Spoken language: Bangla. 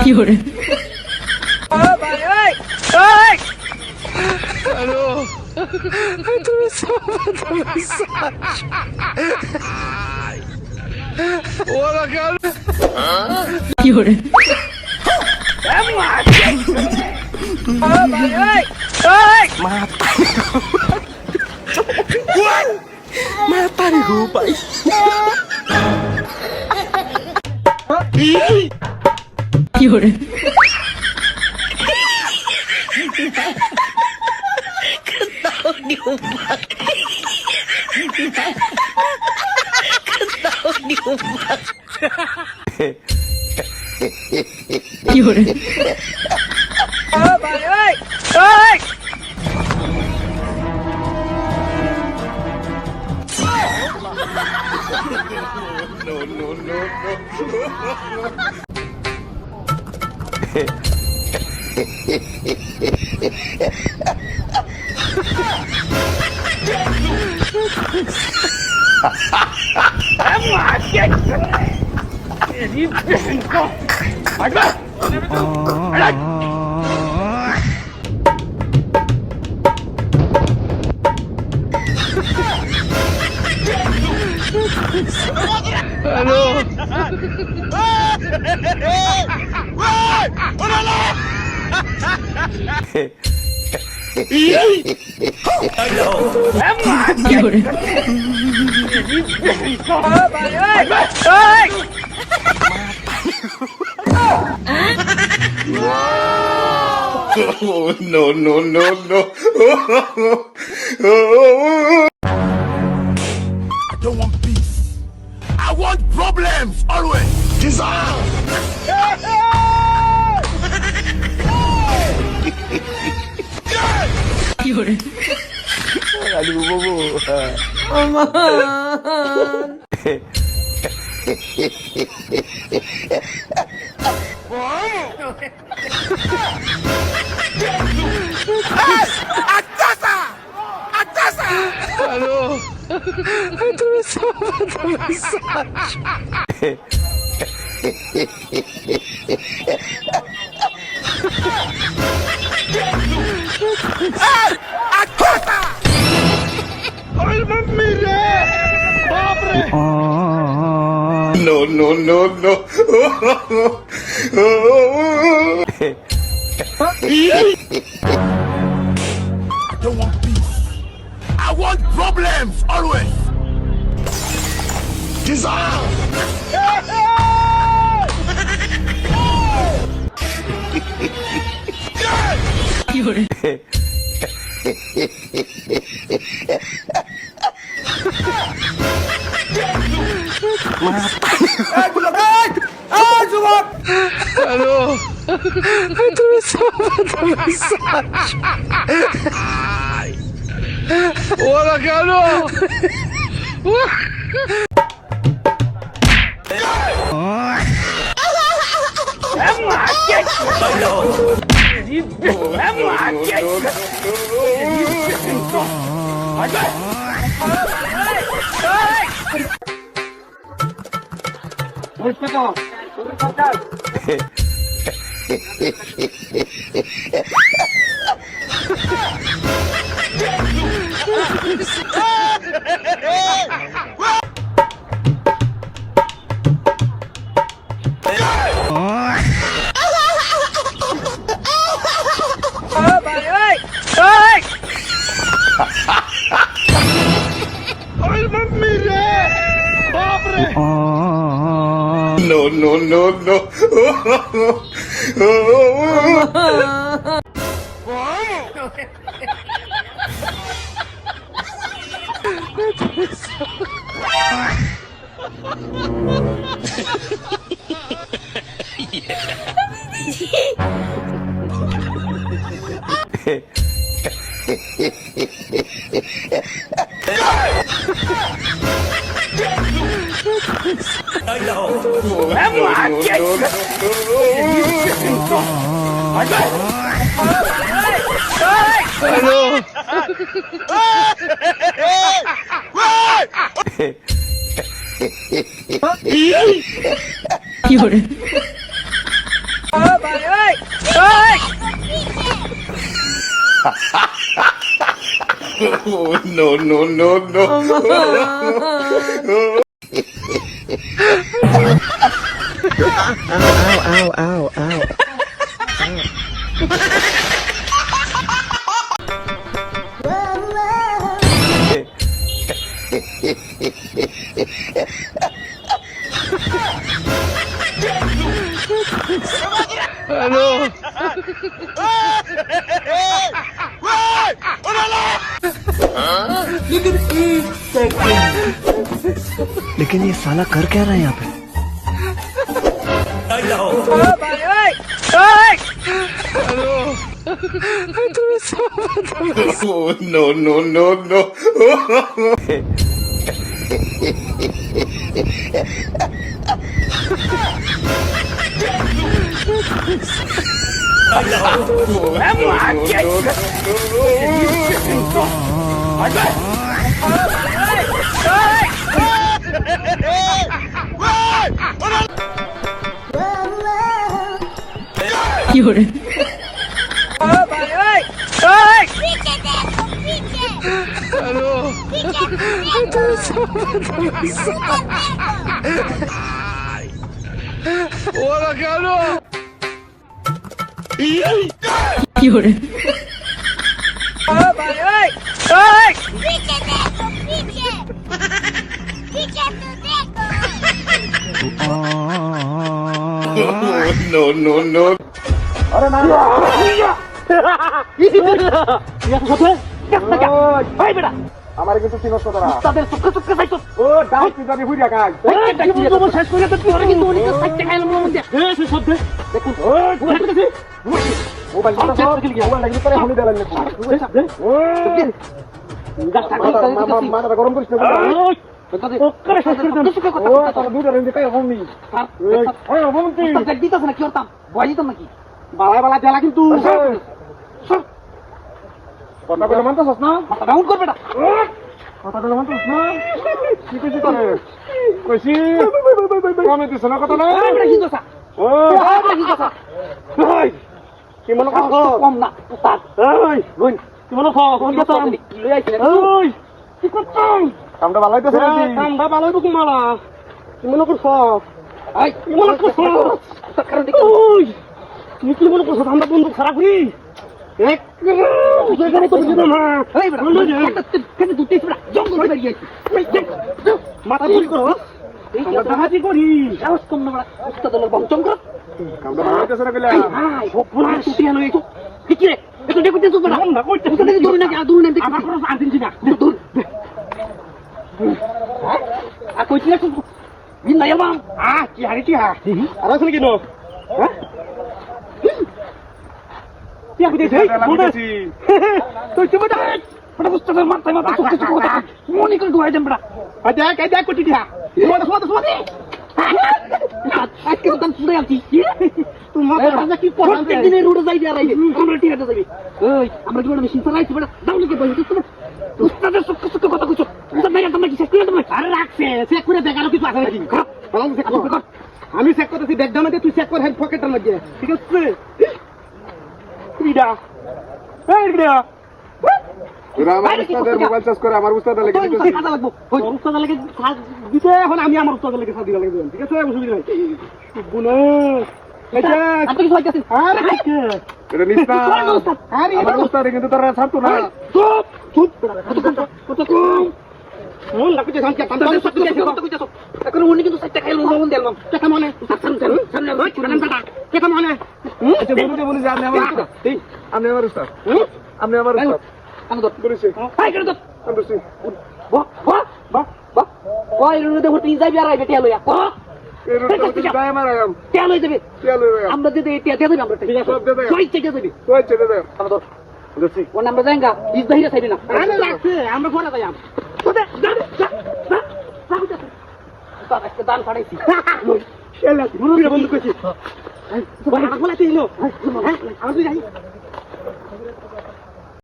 কি hore Aló. Hola, Carlos. কি hore Mata nih gue, Pak. কি hore কি hore Aló. কি hore Oh, no, no, no, no. I don't want peace. I want problems always. কি hore Aduh, bobo. Aló. No, no, no, no. I don't want peace. I want problems always. কি hore Aló. Hola, Carlos. No, no, no, no. Aló. কি hore no, no, no, no. Ano? लेकिन ये साला कर क्या रहा है यहाँ पे? Oh, no, no, no, no. Fiore. Ano? Wala ka ano? Fiore. Oh, no, no, no. আমার কিন্তু চিনস তোরা তাদের চুক্কে চুক্কে যাইতো ও ডাক কি জানি বুড়িয়া গায় শেষ করে তো তোর কিন্তু অনেক সাইতে খাইলাম মধ্যে এই সব দে দেখুন ও মোবাইল তো সব গিয়ে মোবাইল লাগি পরে হলি দেলাম নাকি ওই সব দে ও গাছটা মাথা গরম করিস না ও করে শেষ করে দাও চুক্কে কথা ও তোর দুইটা রেঞ্জে কাই হমনি ওই হমতি দেখ দিতাছ না কি করতাম ভয় দিতাম নাকি বালা বালা দেলা কিন্তু কথা বলে মানতাছস না মাথা ডাউন কর বেটা কথা বলে মানতাছস না কি কইছিস তোরে কইছি কমে দিছ না কথা না বেটা কি দোসা ও বেটা কি দোসা ওই কি মনে কর কম না উস্তাদ ওই গুন কি মনে কর কোন কথা কি লই আইছিস ওই কি করছস কামটা ভালো হইতাছে নাকি কামটা ভালো হইবো কুমালা কি মনে করছ আই কি মনে করছ কারণ দেখ ওই তুমি কি মনে করছ আমরা বন্ধু খারাপ হই এক জায়গায় তো বুঝলাম না এই বেটা কেন দুটি পুরা জঙ্গল হয়ে গিয়েছে মাথা ভুল করো আমরা জাহাজি করি সাহস কম না বড় উস্তাদের বংচম কর কামটা ভালো হইতাছে না কইলা হাই ভোলা টুটি আনো এই কি রে একটু দেখো তো বড় না কইতে তো দেখি দূর না কি দূর না দেখি আমার পুরো আর্জেন্টিনা দূর আ কইছি না বিন না ইয়াম কি হারি কি হা আর আসলে কি নো হ্যাঁ क्या कुछ है तो तुम बता बड़ा पुस्तक में मारता मारता कुछ कुछ होता वो निकल गया एकदम बड़ा अच्छा क्या कुछ दिया वो आज के तो पूरे आती तुम मार राजा की प्रत्येक दिन रोड जाई जा रही है আমরা ঠিক আছে যাবি ওই আমরা কি বড় মেশিন চালাইছি বড় দাউলে কে বসে তো উস্তাদের সুখ সুখ কথা কিছু তো মেরে তোমরা কি শেষ করে দেবে আরে রাখছে চেক করে দেখালো কিছু আছে নাকি ভালো চেক কর আমি চেক করতেছি ব্যাকগ্রাউন্ডে তুই চেক কর হেড পকেটের মধ্যে ঠিক আছে Vida. Hey, Vida. তোরা আমার উস্তাদের মোবাইল চার্জ করে আমার উস্তাদ লাগে দিতেছি কাজ লাগবো ওই উস্তাদ লাগে কাজ দিতে এখন আমি আমার উস্তাদ লাগে কাজ দিতে লাগবে ঠিক আছে অসুবিধা নাই বুনো এটা আপনি কি হইতাছেন আরে এটা নিস্তা আরে আমার উস্তাদ কিন্তু তোরা ছাড়তো না চুপ চুপ কত কম মন লাগছে শান্তি পান্তা সব কিছু কত কইতাছ এখন উনি কিন্তু সাইতে খাইলো মন দিলাম টাকা মনে সামনে সামনে রই চুরান টাকা টাকা মনে আচ্ছা বলুন বলুন যে আপনি আমার উস্তাদ আপনি আমার উস্তাদ আপনি আমার উস্তাদ আমি তো বলেছি হাই করে তো আমি বলছি বাহ বাহ বাহ বাহ কই রুদে হতে যাই আর আইবে টিয়া লইয়া বাহ এই রুটটা যাই আমার আয়াম টিয়া লই যাবে টিয়া লই আয়াম আমরা দিতে টিয়া দেবে আমরা ঠিক আছে সব দেবে কই থেকে দেবে কই ছেড়ে দে আমি তো বলছি ও নাম্বার দেঙ্গা ইস দহিরা চাইবি না আমি রাখছে আমরা পরে যাইম ওদে দান ফাড়াইছি বন্ধু কইছি বলা বলা তিনো হ্যাঁ আমি যাই